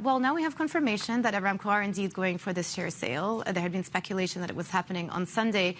Well, now we have confirmation that Aramco are indeed going for this share sale. There had been speculation that it was happening on Sunday.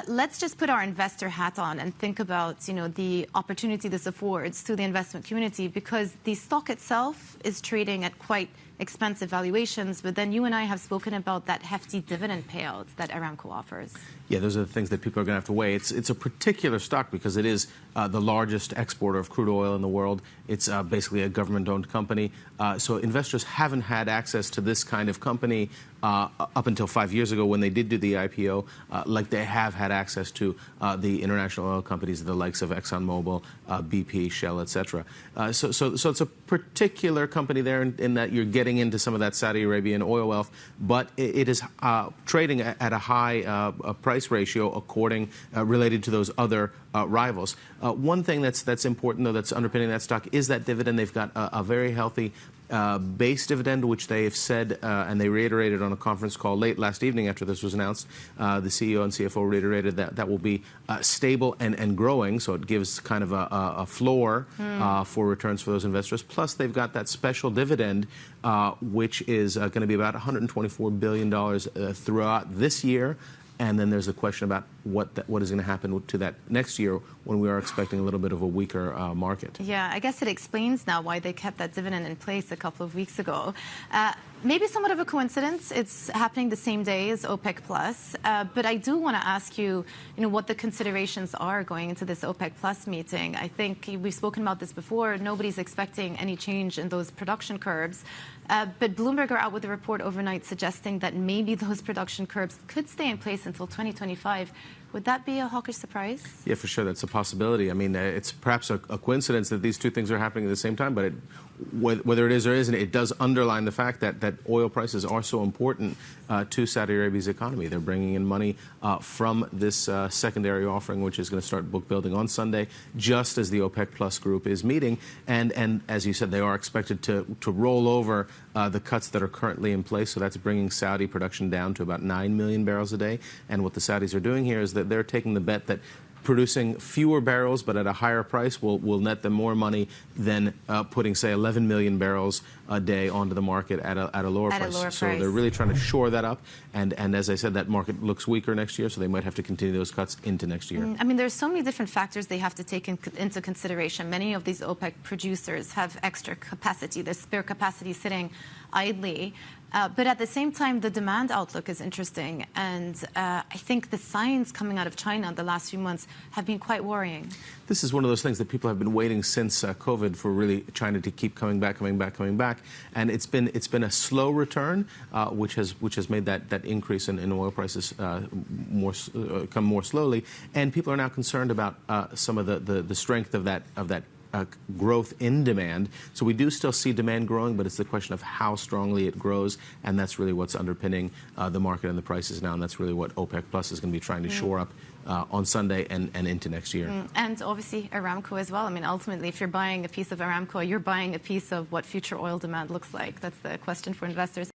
Let's just put our investor hat on and think about, the opportunity this affords to the investment community, because the stock itself is trading at quite expensive valuations, but then you and I have spoken about that hefty dividend payout that Aramco offers. Yeah, those are the things that people are going to have to weigh. It's a particular stock because it is the largest exporter of crude oil in the world. It's basically a government-owned company. So investors haven't had access to this kind of company up until 5 years ago when they did do the IPO, like they have had access to the international oil companies, the likes of ExxonMobil, BP, Shell, etc. So it's a particular company there in that you're getting into some of that Saudi Arabian oil wealth, but it is trading at a high price ratio related to those other rivals. One thing that's important, though, that's underpinning that stock is that dividend. They've got a very healthy base dividend, which they have said, and they reiterated on a conference call late last evening after this was announced. The CEO and CFO reiterated that will be stable and growing, so it gives kind of a floor for returns for those investors. Plus, they've got that special dividend, which is going to be about $124 billion throughout this year. And then there's a question about what is going to happen to that next year when we are expecting a little bit of a weaker market. Yeah, I guess it explains now why they kept that dividend in place a couple of weeks ago. Maybe somewhat of a coincidence. It's happening the same day as OPEC+. But I do want to ask you, what the considerations are going into this OPEC+ meeting. I think we've spoken about this before. Nobody's expecting any change in those production curbs. But Bloomberg are out with a report overnight suggesting that maybe those production curbs could stay in place until 2025. Would that be a hawkish surprise? Yeah, for sure. That's a possibility. I mean, it's perhaps a coincidence that these two things are happening at the same time, but whether it is or isn't, it does underline the fact that oil prices are so important to Saudi Arabia's economy. They're bringing in money from this secondary offering, which is going to start book building on Sunday, just as the OPEC Plus group is meeting. And as you said, they are expected to roll over the cuts that are currently in place. So that's bringing Saudi production down to about 9 million barrels a day. And what the Saudis are doing here is that they're taking the bet that producing fewer barrels but at a higher price will net them more money than putting, say, 11 million barrels a day onto the market at a lower price. So they're really trying to shore that up. And as I said, that market looks weaker next year, so they might have to continue those cuts into next year. I mean, there's so many different factors they have to take into consideration. Many of these OPEC producers have extra capacity. There's spare capacity sitting idly. But at the same time, the demand outlook is interesting. And I think the signs coming out of China the last few months have been quite worrying. This is one of those things that people have been waiting since COVID for really China to keep coming back. And it's been a slow return, which has made that increase in oil prices come more slowly. And people are now concerned about some of the strength of that growth in demand. So we do still see demand growing, but it's the question of how strongly it grows, and that's really what's underpinning the market and the prices now, and that's really what OPEC Plus is going to be trying to shore up on Sunday and into next year. And obviously Aramco as well. I mean, ultimately, if you're buying a piece of Aramco, you're buying a piece of what future oil demand looks like. That's the question for investors.